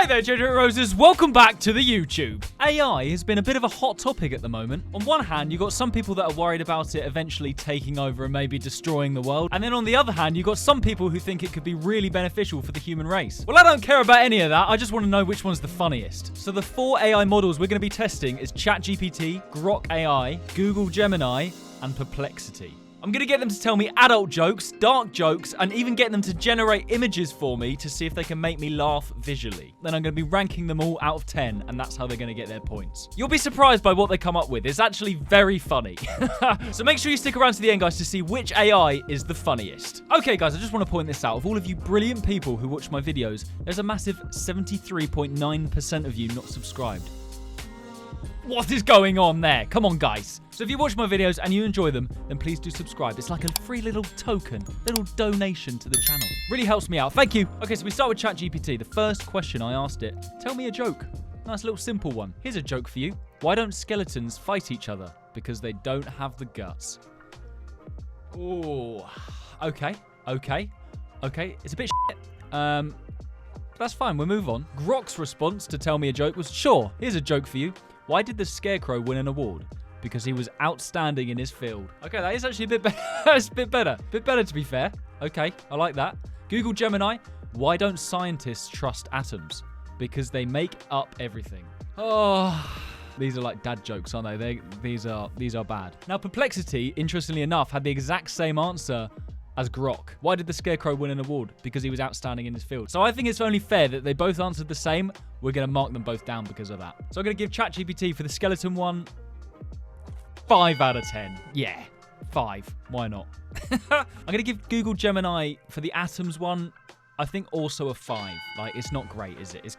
Hi there, Degenerate Roses. Welcome back to the YouTube. AI has been a bit of a hot topic at the moment. On one hand, you've got some people that are worried about it eventually taking over and maybe destroying the world. And then on the other hand, you've got some people who think it could be really beneficial for the human race. Well, I don't care about any of that. I just want to know which one's the funniest. So the 4 AI models we're going to be testing is ChatGPT, Grock AI, Google Gemini, and Perplexity. I'm going to get them to tell me adult jokes, dark jokes, and even get them to generate images for me to see if they can make me laugh visually. Then I'm going to be ranking them all out of 10, and that's how they're going to get their points. You'll be surprised by what they come up with. It's actually very funny. So make sure you stick around to the end, guys, to see which AI is the funniest. Okay, guys, I just want to point this out. Of all of you brilliant people who watch my videos, there's a massive 73.9% of you not subscribed. What is going on there? Come on, guys. So if you watch my videos and you enjoy them, then please do subscribe. It's like a free little token, little donation to the channel. Really helps me out. Thank you. Okay, so we start with ChatGPT. The first question I asked it, tell me a joke. Nice little simple one. Here's a joke for you. Why don't skeletons fight each other? Because they don't have the guts. Oh, okay. It's a bit shit. That's fine. We'll move on. Grock's response to tell me a joke was, sure, here's a joke for you. Why did the Scarecrow win an award? Because he was outstanding in his field. Okay, that is actually a bit better. It's a bit better. Bit better, to be fair. Okay, I like that. Google Gemini. Why don't scientists trust atoms? Because they make up everything. Oh, these are like dad jokes, aren't they? These are bad. Now, Perplexity, interestingly enough, had the exact same answer as Grock. Why did the Scarecrow win an award? Because he was outstanding in his field. So I think it's only fair that they both answered the same. We're going to mark them both down because of that. So I'm going to give ChatGPT for the skeleton one 5 out of 10. Yeah, 5. Why not? I'm going to give Google Gemini for the atoms one, I think also a 5. Like, it's not great, is it? It's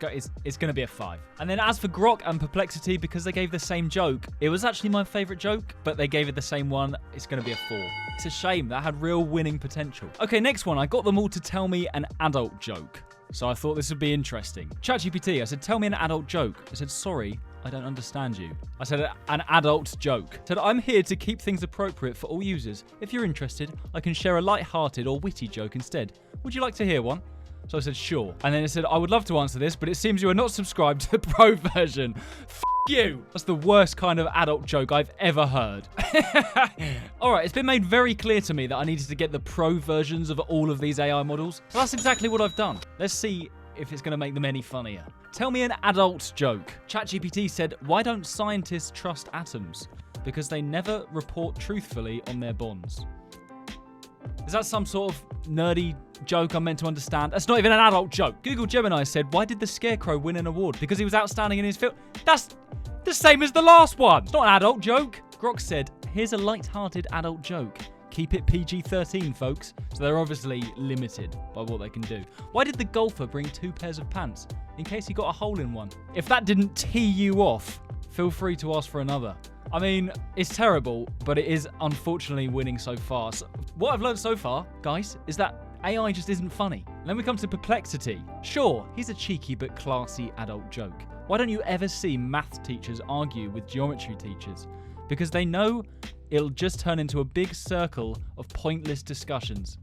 going to be a 5. And then as for Grock and Perplexity, because they gave the same joke, it was actually my favorite joke, but they gave it the same one. It's going to be a 4. It's a shame. That had real winning potential. Okay, next one. I got them all to tell me an adult joke. So I thought this would be interesting. ChatGPT, I said, tell me an adult joke. I said, sorry, I don't understand you. I said, an adult joke. I said, I'm here to keep things appropriate for all users. If you're interested, I can share a light-hearted or witty joke instead. Would you like to hear one? So I said, sure. And then it said, I would love to answer this, but it seems you are not subscribed to the pro version. F you. That's the worst kind of adult joke I've ever heard. All right, it's been made very clear to me that I needed to get the pro versions of all of these AI models. So that's exactly what I've done. Let's see if it's going to make them any funnier. Tell me an adult joke. ChatGPT said, why don't scientists trust atoms? Because they never report truthfully on their bonds. Is that some sort of nerdy joke I'm meant to understand? That's not even an adult joke. Google Gemini said, why did the Scarecrow win an award? Because he was outstanding in his field. That's the same as the last one. It's not an adult joke. Grock said, here's a light-hearted adult joke. Keep it PG-13, folks. So they're obviously limited by what they can do. Why did the golfer bring 2 pairs of pants? In case he got a hole in one. If that didn't tee you off, feel free to ask for another. I mean, it's terrible, but it is unfortunately winning so far. So what I've learned so far, guys, is that AI just isn't funny. And then we come to Perplexity. Sure, here's a cheeky but classy adult joke. Why don't you ever see math teachers argue with geometry teachers? Because they know it'll just turn into a big circle of pointless discussions.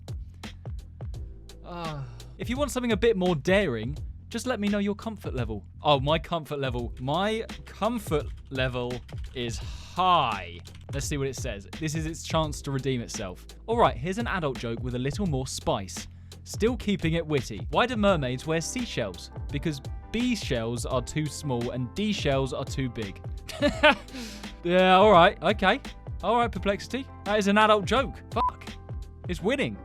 If you want something a bit more daring, just let me know your comfort level. Oh, my comfort level. My comfort level is high. Let's see what it says. This is its chance to redeem itself. All right, here's an adult joke with a little more spice. Still keeping it witty. Why do mermaids wear seashells? Because B shells are too small and D shells are too big. Yeah, all right. Okay. All right, Perplexity. That is an adult joke. Fuck. It's winning.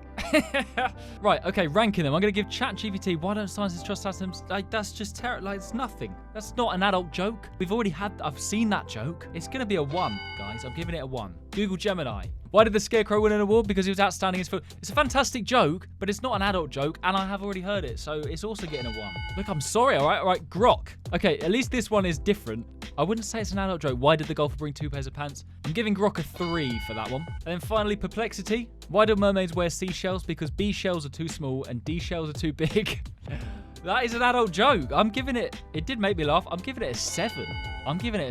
Right, okay, ranking them. I'm going to give ChatGPT, why don't scientists trust atoms? Like, that's just terrible. Like, it's nothing. That's not an adult joke. I've seen that joke. It's going to be a 1, guys. I'm giving it a 1. Google Gemini. Why did the Scarecrow win an award? Because he was outstanding in his field. It's a fantastic joke, but it's not an adult joke, and I have already heard it, so it's also getting a 1. Look, I'm sorry, all right, Grock. Okay, at least this one is different. I wouldn't say it's an adult joke. Why did the golfer bring 2 pairs of pants? I'm giving Grock a 3 for that one. And then finally, Perplexity. Why do mermaids wear seashells? Because B shells are too small and D shells are too big. That is an adult joke. It did make me laugh. I'm giving it a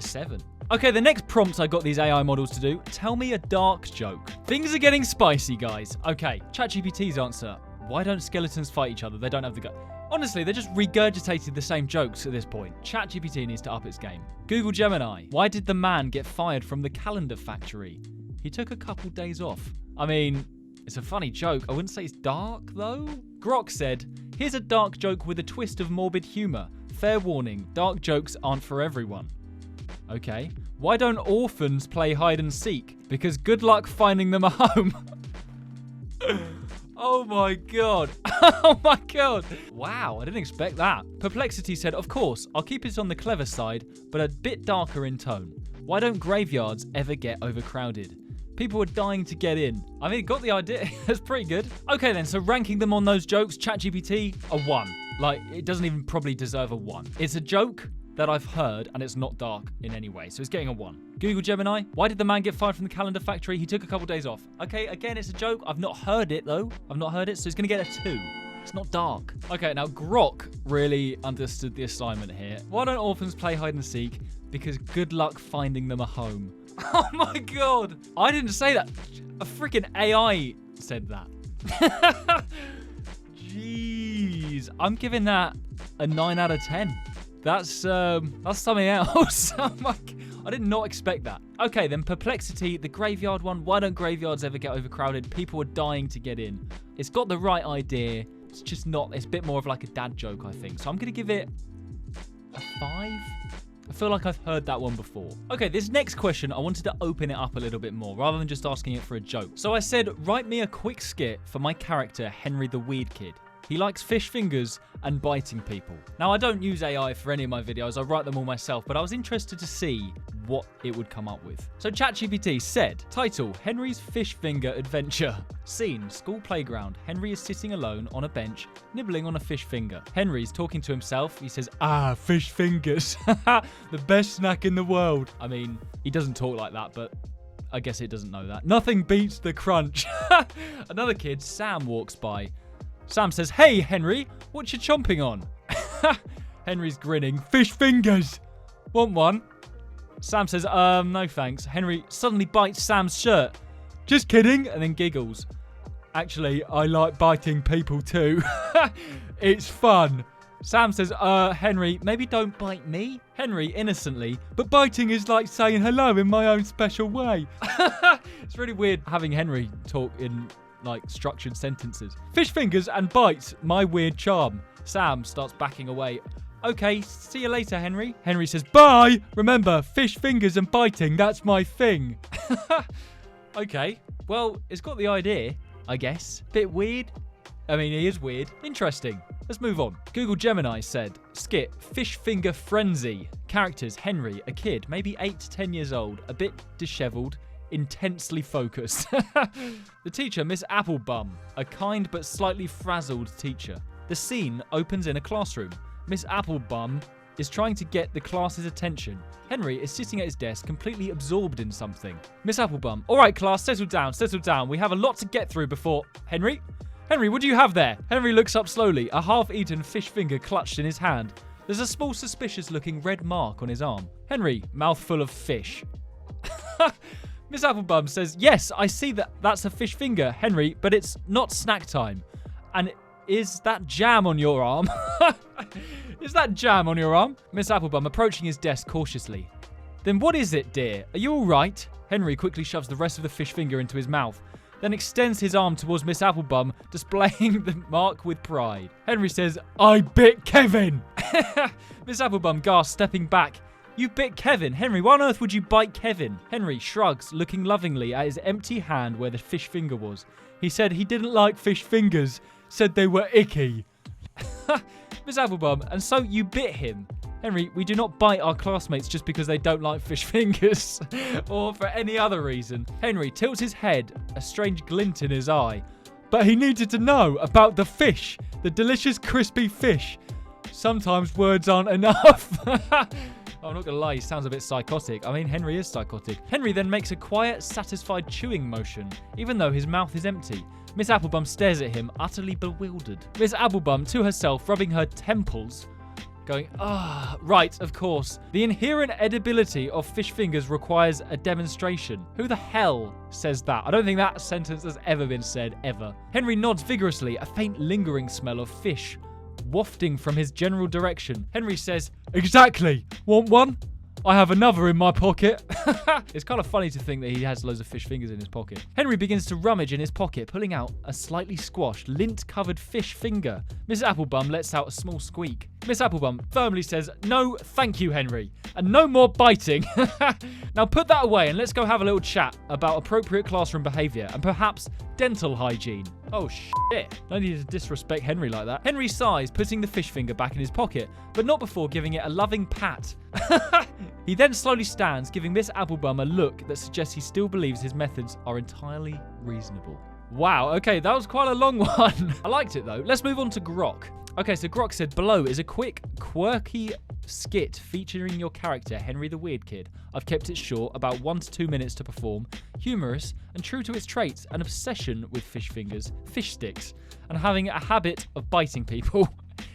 7. Okay, the next prompt I got these AI models to do, tell me a dark joke. Things are getting spicy, guys. Okay, ChatGPT's answer. Why don't skeletons fight each other? They don't have the gut. Honestly, they're just regurgitating the same jokes at this point. ChatGPT needs to up its game. Google Gemini. Why did the man get fired from the calendar factory? He took a couple days off. I mean, it's a funny joke. I wouldn't say it's dark, though. Grock said, here's a dark joke with a twist of morbid humour. Fair warning, dark jokes aren't for everyone. Okay. Why don't orphans play hide and seek? Because good luck finding them a home. Oh my god. Oh my god. Wow, I didn't expect that. Perplexity said, of course, I'll keep it on the clever side, but a bit darker in tone. Why don't graveyards ever get overcrowded? People were dying to get in. I mean, got the idea. That's pretty good. Okay then, so ranking them on those jokes, ChatGPT, a 1. Like, it doesn't even probably deserve a 1. It's a joke that I've heard, and it's not dark in any way, so it's getting a 1. Google Gemini, why did the man get fired from the calendar factory? He took a couple days off. Okay, again, it's a joke. I've not heard it, though. I've not heard it, so it's going to get a 2. It's not dark. Okay, now Grock really understood the assignment here. Why don't orphans play hide and seek? Because good luck finding them a home. Oh my god. I didn't say that. A freaking AI said that. Jeez. I'm giving that a 9 out of 10. That's something else. Oh my, I did not expect that. Okay, then Perplexity, the graveyard one. Why don't graveyards ever get overcrowded? People are dying to get in. It's got the right idea. It's just not. It's a bit more of like a dad joke, I think. So I'm going to give it a 5. I feel like I've heard that one before. Okay, this next question, I wanted to open it up a little bit more rather than just asking it for a joke. So I said, write me a quick skit for my character, Henry the Weird Kid. He likes fish fingers and biting people. Now, I don't use AI for any of my videos. I write them all myself, but I was interested to see what it would come up with. So ChatGPT said, title, Henry's Fish Finger Adventure. Scene, school playground. Henry is sitting alone on a bench, nibbling on a fish finger. Henry's talking to himself. He says, fish fingers. The best snack in the world. I mean, he doesn't talk like that, but I guess it doesn't know that. Nothing beats the crunch. Another kid, Sam, walks by. Sam says, hey, Henry, what you chomping on? Henry's grinning. Fish fingers. Want one? Sam says, no thanks. Henry suddenly bites Sam's shirt. Just kidding, and then giggles. Actually, I like biting people too. It's fun. Sam says, Henry, maybe don't bite me. Henry, innocently, but biting is like saying hello in my own special way. It's really weird having Henry talk in like structured sentences. Fish fingers and bites, my weird charm. Sam starts backing away. Okay, see you later, Henry. Henry says, bye. Remember, fish fingers and biting, that's my thing. Okay, well, it's got the idea, I guess. Bit weird. I mean, he is weird. Interesting. Let's move on. Google Gemini said, Skit, fish finger frenzy. Characters, Henry, a kid, maybe 8 to 10 years old, a bit disheveled, intensely focused. The teacher, Miss Applebum, a kind but slightly frazzled teacher. The scene opens in a classroom. Miss Applebum is trying to get the class's attention. Henry is sitting at his desk, completely absorbed in something. Miss Applebum, all right, class, settle down, settle down. We have a lot to get through before... Henry? Henry, what do you have there? Henry looks up slowly, a half-eaten fish finger clutched in his hand. There's a small suspicious-looking red mark on his arm. Henry, mouthful of fish. Miss Applebum says, yes, I see that's a fish finger, Henry, but it's not snack time. And is that jam on your arm? Is that jam on your arm? Miss Applebum approaching his desk cautiously. Then what is it, dear? Are you all right? Henry quickly shoves the rest of the fish finger into his mouth, then extends his arm towards Miss Applebum, displaying the mark with pride. Henry says, I bit Kevin. Miss Applebum gasps, stepping back. You bit Kevin. Henry, why on earth would you bite Kevin? Henry shrugs, looking lovingly at his empty hand where the fish finger was. He said he didn't like fish fingers, said they were icky. Miss Applebum, and so you bit him. Henry, we do not bite our classmates just because they don't like fish fingers or for any other reason. Henry tilts his head, a strange glint in his eye. But he needed to know about the fish, the delicious crispy fish. Sometimes words aren't enough. I'm not going to lie, he sounds a bit psychotic. I mean, Henry is psychotic. Henry then makes a quiet, satisfied chewing motion, even though his mouth is empty. Miss Applebum stares at him, utterly bewildered. Miss Applebum, to herself, rubbing her temples, going, right, of course. The inherent edibility of fish fingers requires a demonstration. Who the hell says that? I don't think that sentence has ever been said, ever. Henry nods vigorously, a faint lingering smell of fish wafting from his general direction. Henry says, "Exactly. Want one? I have another in my pocket." It's kind of funny to think that he has loads of fish fingers in his pocket. Henry begins to rummage in his pocket, pulling out a slightly squashed, lint-covered fish finger. Miss Applebum lets out a small squeak. Miss Applebum firmly says, "No, thank you, Henry. And no more biting." Now put that away and let's go have a little chat about appropriate classroom behaviour and perhaps dental hygiene. Oh shit. No need to disrespect Henry like that. Henry sighs, putting the fish finger back in his pocket, but not before giving it a loving pat. He then slowly stands, giving Miss Applebum a look that suggests he still believes his methods are entirely reasonable. Wow, okay, that was quite a long one. I liked it though. Let's move on to Grock. Okay, so Grock said, "Below is a quick, quirky skit featuring your character, Henry the Weird Kid. I've kept it short, about 1 to 2 minutes to perform. Humorous and true to its traits, an obsession with fish fingers, fish sticks, and having a habit of biting people.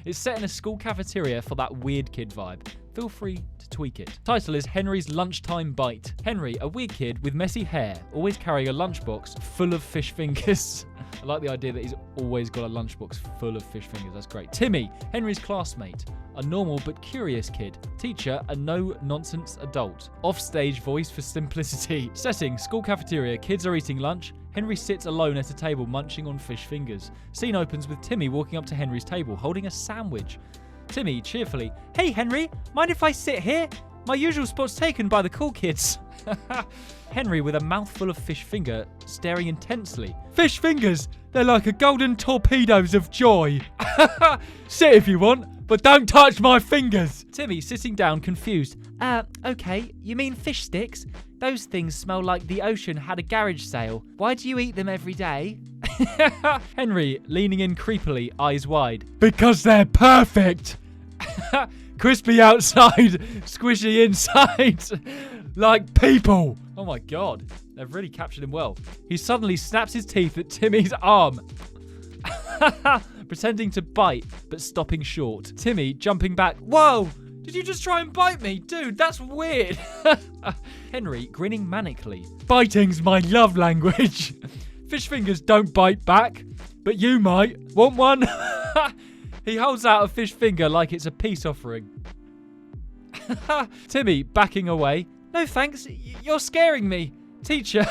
It's set in a school cafeteria for that weird kid vibe. Feel free to tweak it." Title is Henry's Lunchtime Bite. Henry, a weird kid with messy hair, always carrying a lunchbox full of fish fingers. I like the idea that he's always got a lunchbox full of fish fingers. That's great. Timmy, Henry's classmate. A normal but curious kid. Teacher, a no-nonsense adult. Off-stage voice for simplicity. Setting, school cafeteria. Kids are eating lunch. Henry sits alone at a table munching on fish fingers. Scene opens with Timmy walking up to Henry's table holding a sandwich. Timmy, cheerfully, "Hey Henry, mind if I sit here? My usual spot's taken by the cool kids." Henry, with a mouthful of fish finger, staring intensely. "Fish fingers? They're like a golden torpedoes of joy." "Sit if you want, but don't touch my fingers." Timmy, sitting down, confused. Okay, you mean fish sticks? Those things smell like the ocean had a garage sale. Why do you eat them every day?" Henry, leaning in creepily, eyes wide. "Because they're perfect. Crispy outside, squishy inside. Like people." Oh my god, they've really captured him well. He suddenly snaps his teeth at Timmy's arm. Pretending to bite, but stopping short. Timmy, jumping back. "Whoa! Did you just try and bite me? Dude, that's weird." Henry, grinning manically. "Biting's my love language. Fish fingers don't bite back, but you might. Want one?" He holds out a fish finger like it's a peace offering. Timmy, backing away. "No thanks, you're scaring me. Teacher."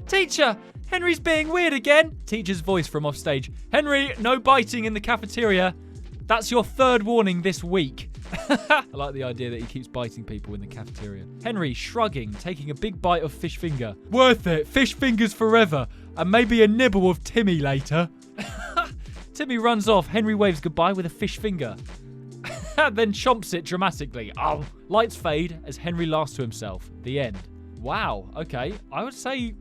"Teacher, Henry's being weird again." Teacher's voice from offstage. "Henry, no biting in the cafeteria. That's your 3rd warning this week." I like the idea that he keeps biting people in the cafeteria. Henry, shrugging, taking a big bite of fish finger. "Worth it. Fish fingers forever. And maybe a nibble of Timmy later." Timmy runs off. Henry waves goodbye with a fish finger. Then chomps it dramatically. Oh. Lights fade as Henry laughs to himself. The end. Wow. Okay. I would say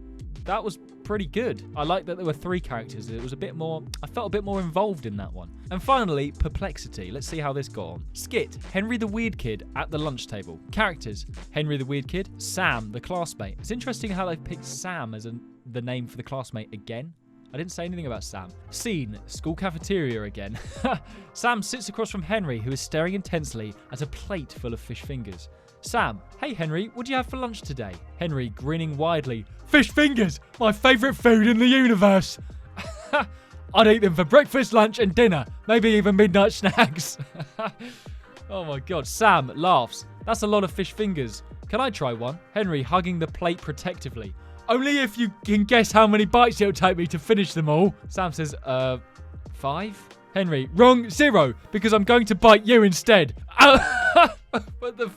that was pretty good. I like that there were 3 characters. It was a bit more... I felt a bit more involved in that one. And finally, perplexity. Let's see how this got on. Skit, Henry the Weird Kid at the lunch table. Characters, Henry the Weird Kid, Sam, the classmate. It's interesting how they've picked Sam as the name for the classmate again. I didn't say anything about Sam. Scene, school cafeteria again. Sam sits across from Henry, who is staring intensely at a plate full of fish fingers. Sam, "Hey Henry, what do you have for lunch today?" Henry, grinning widely. "Fish fingers, my favourite food in the universe. I'd eat them for breakfast, lunch and dinner, maybe even midnight snacks." Oh my god. Sam laughs. "That's a lot of fish fingers. Can I try one?" Henry, hugging the plate protectively. "Only if you can guess how many bites it'll take me to finish them all." Sam says, 5? Henry, "Wrong, 0, because I'm going to bite you instead." What the f***?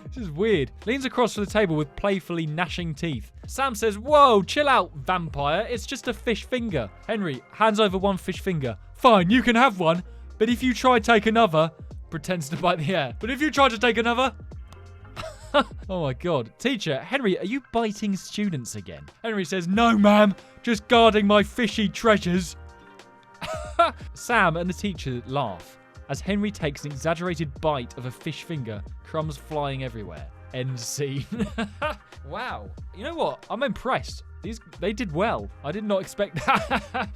This is weird. Leans across from the table with playfully gnashing teeth. Sam says, "Whoa, chill out, vampire. It's just a fish finger." Henry hands over one fish finger. "Fine, you can have one, but if you try take another..." Pretends to bite the air. "But if you try to take another..." Oh my god. Teacher, "Henry, are you biting students again?" Henry says, "No, ma'am. Just guarding my fishy treasures." Sam and the teacher laugh as Henry takes an exaggerated bite of a fish finger, crumbs flying everywhere. End scene. Wow. You know what? I'm impressed. They did well. I did not expect that.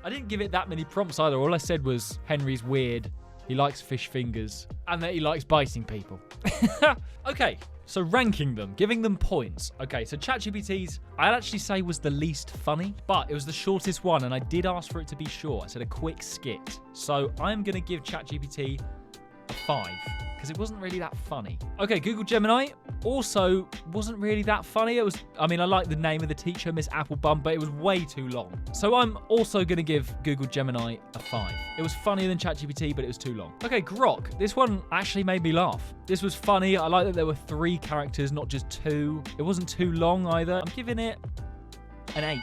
I didn't give it that many prompts either. All I said was Henry's weird. He likes fish fingers. And that he likes biting people. Okay. So ranking them, giving them points. Okay, so ChatGPT's, I'd actually say was the least funny, but it was the shortest one, and I did ask for it to be short. I said a quick skit. So I'm going to give ChatGPT a 5, because it wasn't really that funny. Okay, Google Gemini also wasn't really that funny. It was, I mean, I like the name of the teacher, Miss Applebum, but it was way too long. So I'm also going to give Google Gemini a 5. It was funnier than ChatGPT, but it was too long. Okay, Grock. This one actually made me laugh. This was funny. I like that there were 3 characters, not just 2. It wasn't too long either. I'm giving it an 8.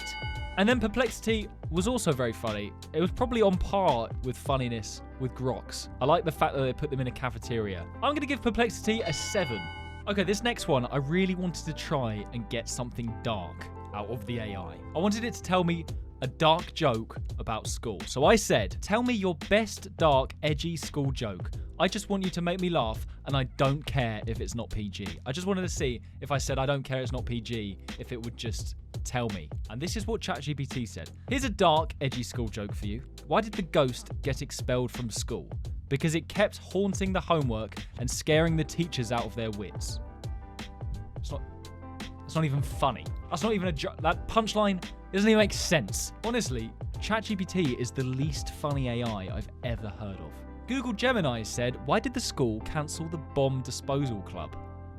And then Perplexity was also very funny. It was probably on par with funniness with Grocks. I like the fact that they put them in a cafeteria. I'm going to give Perplexity a 7. Okay, this next one, I really wanted to try and get something dark out of the AI. I wanted it to tell me a dark joke about school. So I said, tell me your best dark, edgy school joke. I just want you to make me laugh, and I don't care if it's not PG. I just wanted to see if I said I don't care it's not PG, if it would just tell me. And this is what ChatGPT said. Here's a dark, edgy school joke for you. Why did the ghost get expelled from school? Because it kept haunting the homework and scaring the teachers out of their wits. It's not even funny. That's not even a joke. That punchline doesn't even make sense. Honestly, ChatGPT is the least funny AI I've ever heard of. Google Gemini said, why did the school cancel the bomb disposal club?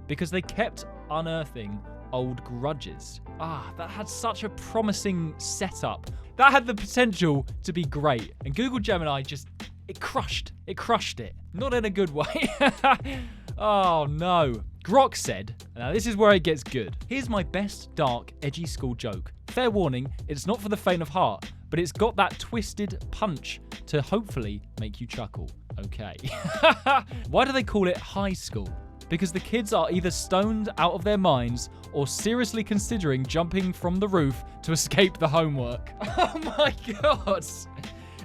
Because they kept unearthing old grudges. That had such a promising setup. That had the potential to be great. And Google Gemini it crushed it. Not in a good way. Oh no. Grock said, now this is where it gets good. Here's my best dark, edgy school joke. Fair warning, it's not for the faint of heart, but it's got that twisted punch to hopefully make you chuckle. Okay. Why do they call it high school? Because the kids are either stoned out of their minds or seriously considering jumping from the roof to escape the homework. Oh my god.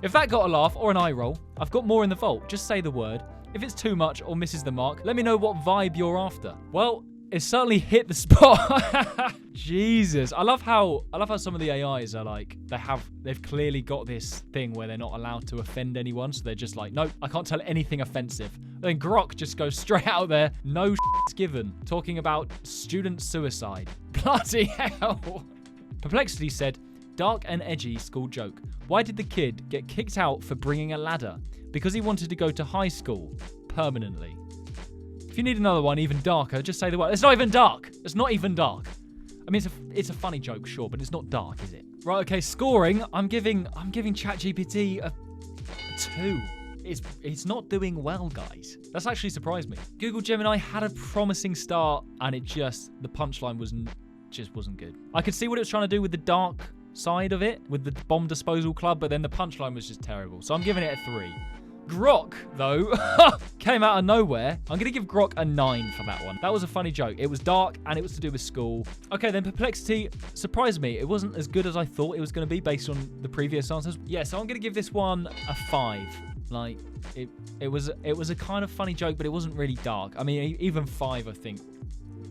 If that got a laugh or an eye roll, I've got more in the vault. Just say the word. If it's too much or misses the mark, let me know what vibe you're after. Well, it certainly hit the spot. Jesus. I love how some of the AIs are like, they've clearly got this thing where they're not allowed to offend anyone. So they're just like, nope, I can't tell anything offensive. Then Grock just goes straight out there, no shit's given, talking about student suicide. Bloody hell. Perplexity said, dark and edgy school joke. Why did the kid get kicked out for bringing a ladder? Because he wanted to go to high school permanently. If you need another one even darker, just say the word. It's not even dark. It's not even dark. I mean, it's a funny joke, sure, but it's not dark, is it? Right, okay, scoring. I'm giving ChatGPT a 2. It's not doing well, guys. That's actually surprised me. Google Gemini had a promising start, and the punchline just wasn't good. I could see what it was trying to do with the dark side of it, with the bomb disposal club, but then the punchline was just terrible. So I'm giving it a 3. Grock, though, came out of nowhere. I'm going to give Grock a 9 for that one. That was a funny joke. It was dark, and it was to do with school. Okay, then Perplexity surprised me. It wasn't as good as I thought it was going to be based on the previous answers. Yeah, so I'm going to give this one a 5. Like, it was a kind of funny joke, but it wasn't really dark. I mean, even 5, I think,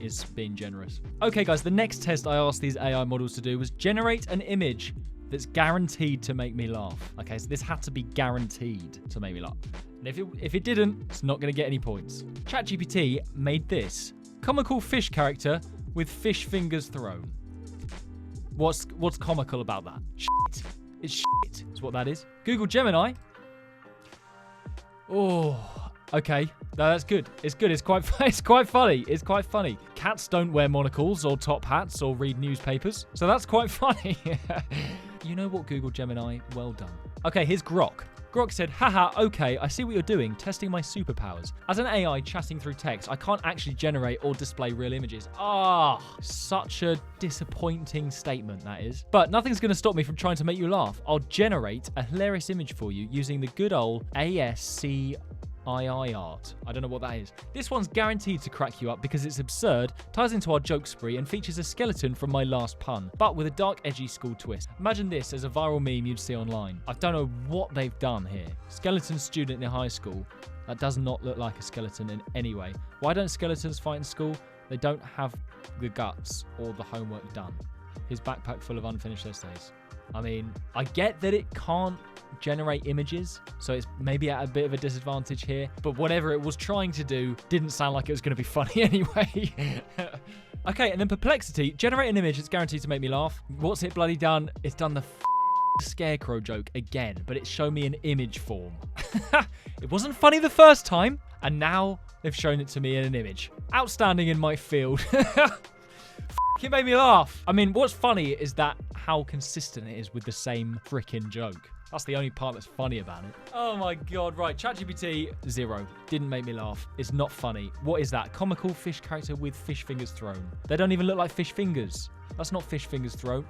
is being generous. Okay, guys, the next test I asked these AI models to do was generate an image that's guaranteed to make me laugh. Okay, so this had to be guaranteed to make me laugh. And if it didn't, it's not going to get any points. ChatGPT made this comical fish character with fish fingers thrown. What's comical about that? Shit. It's shit. Is what that is. Google Gemini. Oh, okay. No, that's good. It's good. It's quite funny. It's quite funny. Cats don't wear monocles or top hats or read newspapers. So that's quite funny. You know what, Google Gemini? Well done. Okay, here's Grock. Grock said, haha, okay, I see what you're doing, testing my superpowers. As an AI chatting through text, I can't actually generate or display real images. Such a disappointing statement, that is. But nothing's going to stop me from trying to make you laugh. I'll generate a hilarious image for you using the good old ASCII art. I don't know what that is. This one's guaranteed to crack you up because it's absurd, ties into our joke spree, and features a skeleton from my last pun, but with a dark, edgy school twist. Imagine this as a viral meme you'd see online. I don't know what they've done here. Skeleton student in high school. That does not look like a skeleton in any way. Why don't skeletons fight in school? They don't have the guts or the homework done. His backpack full of unfinished essays. I mean, I get that it can't generate images, so it's maybe at a bit of a disadvantage here. But whatever it was trying to do didn't sound like it was going to be funny anyway. Okay, and then Perplexity, generate an image that's guaranteed to make me laugh. What's it bloody done? It's done the scarecrow joke again, but it's shown me an image form. It wasn't funny the first time, and now they've shown it to me in an image. Outstanding in my field. It made me laugh. I mean, what's funny is that how consistent it is with the same freaking joke. That's the only part that's funny about it. Oh my god, right. ChatGPT, 0. Didn't make me laugh. It's not funny. What is that? Comical fish character with fish fingers thrown. They don't even look like fish fingers. That's not fish fingers thrown.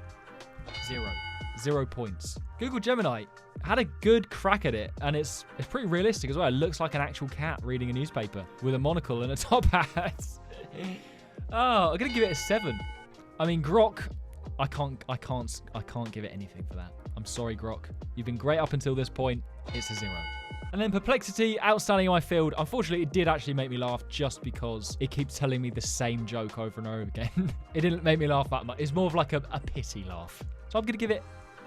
0. 0 points. Google Gemini had a good crack at it, and it's pretty realistic as well. It looks like an actual cat reading a newspaper with a monocle and a top hat. Oh, I'm gonna give it a 7. I mean, Grock, I can't give it anything for that. I'm sorry, Grock. You've been great up until this point. It's a 0. And then Perplexity, outstanding in my field. Unfortunately, it did actually make me laugh just because it keeps telling me the same joke over and over again. It didn't make me laugh that much. It's more of like a pity laugh. So I'm going to give it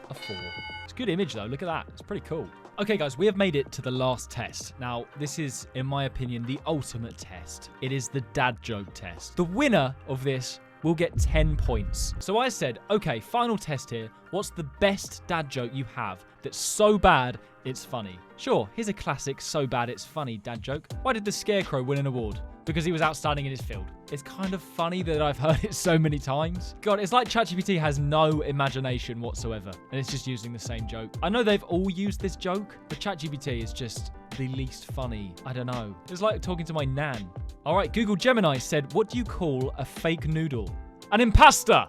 a 4. It's a good image, though. Look at that. It's pretty cool. Okay, guys, we have made it to the last test. Now, this is, in my opinion, the ultimate test. It is the dad joke test. The winner of this will get 10 points. So I said, okay, final test here. What's the best dad joke you have that's so bad it's funny? Sure, here's a classic so bad it's funny dad joke. Why did the scarecrow win an award? Because he was outstanding in his field. It's kind of funny that I've heard it so many times. God, it's like ChatGPT has no imagination whatsoever, and it's just using the same joke. I know they've all used this joke, but ChatGPT is just the least funny. I don't know. It's like talking to my nan. All right, Google Gemini said, what do you call a fake noodle? An impasta!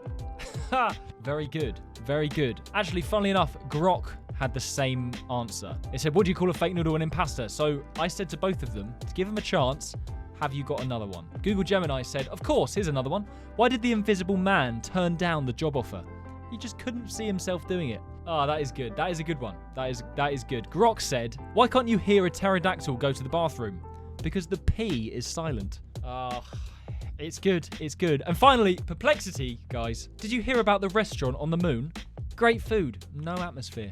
Very good. Very good. Actually, funnily enough, Grock had the same answer. It said, what do you call a fake noodle an impasta? So I said to both of them, to give them a chance, have you got another one? Google Gemini said, of course, here's another one. Why did the invisible man turn down the job offer? He just couldn't see himself doing it. Oh, that is good. That is a good one. That is good. Grock said, why can't you hear a pterodactyl go to the bathroom? Because the P is silent. It's good. It's good. And finally, Perplexity, guys. Did you hear about the restaurant on the moon? Great food. No atmosphere.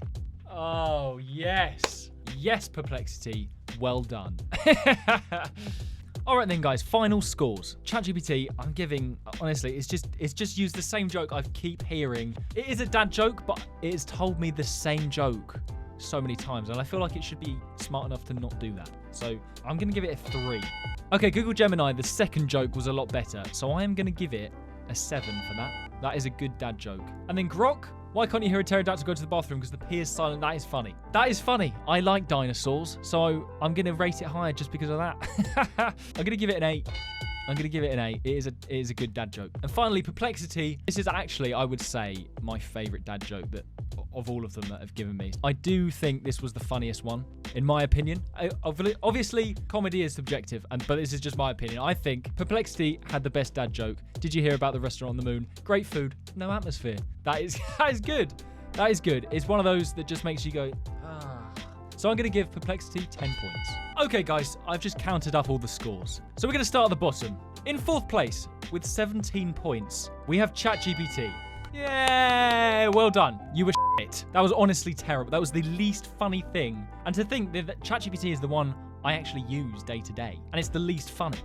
Oh, yes. Yes, Perplexity. Well done. All right then, guys, final scores. ChatGPT, I'm giving, honestly, it's just used the same joke I keep hearing. It is a dad joke, but it has told me the same joke so many times, and I feel like it should be smart enough to not do that. So I'm going to give it a 3. Okay, Google Gemini, the second joke was a lot better, so I am going to give it a 7 for that. That is a good dad joke. And then Grock, why can't you hear a pterodactyl go to the bathroom? Because the P is silent. That is funny. That is funny. I like dinosaurs, so I'm going to rate it higher just because of that. I'm going to give it an 8. I'm going to give it an 8. It is a good dad joke. And finally, Perplexity. This is actually, I would say, my favourite dad joke of all of them that have given me. I do think this was the funniest one, in my opinion. Obviously, comedy is subjective, but this is just my opinion. I think Perplexity had the best dad joke. Did you hear about the restaurant on the moon? Great food, no atmosphere. That is good. That is good. It's one of those that just makes you go, ah. So I'm going to give Perplexity 10 points. Okay, guys, I've just counted up all the scores. So we're going to start at the bottom. In 4th place, with 17 points, we have ChatGPT. Yeah, well done. You were shit. That was honestly terrible. That was the least funny thing. And to think that ChatGPT is the one I actually use day to day, and it's the least funny.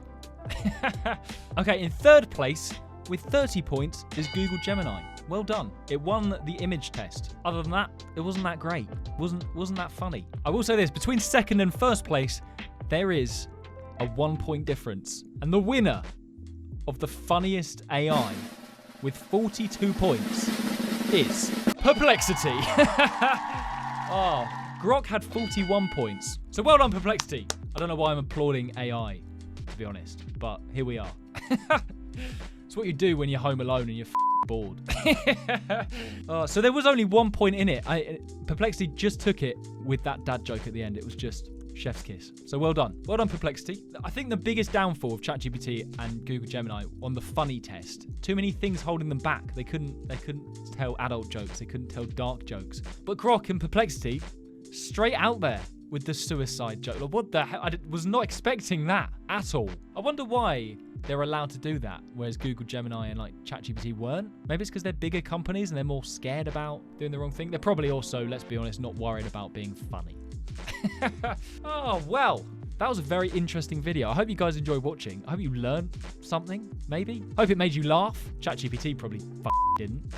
Okay, in 3rd place, with 30 points, is Google Gemini. Well done. It won the image test. Other than that, it wasn't that great. Wasn't that funny. I will say this, between 2nd and 1st place, there is a 1-point difference. And the winner of the funniest AI with 42 points is Perplexity. Oh, Grock had 41 points. So well done, Perplexity. I don't know why I'm applauding AI, to be honest, but here we are. It's what you do when you're home alone and you're bored. So there was only 1 point in it. Perplexity just took it with that dad joke at the end. It was just chef's kiss. So well done. Well done, Perplexity. I think the biggest downfall of ChatGPT and Google Gemini on the funny test, too many things holding them back. They couldn't tell adult jokes. They couldn't tell dark jokes. But Grock and Perplexity, straight out there with the suicide joke. Like, what the hell? I was not expecting that at all. I wonder why they're allowed to do that, whereas Google Gemini and like ChatGPT weren't. Maybe it's because they're bigger companies and they're more scared about doing the wrong thing. They're probably also, let's be honest, not worried about being funny. Oh, well. That was a very interesting video. I hope you guys enjoyed watching. I hope you learned something, maybe. Hope it made you laugh. ChatGPT probably didn't.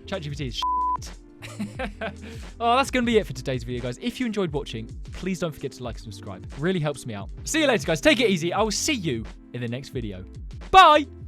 ChatGPT is shit. Oh, that's going to be it for today's video, guys. If you enjoyed watching, please don't forget to like and subscribe. It really helps me out. See you later, guys. Take it easy. I will see you in the next video. Bye!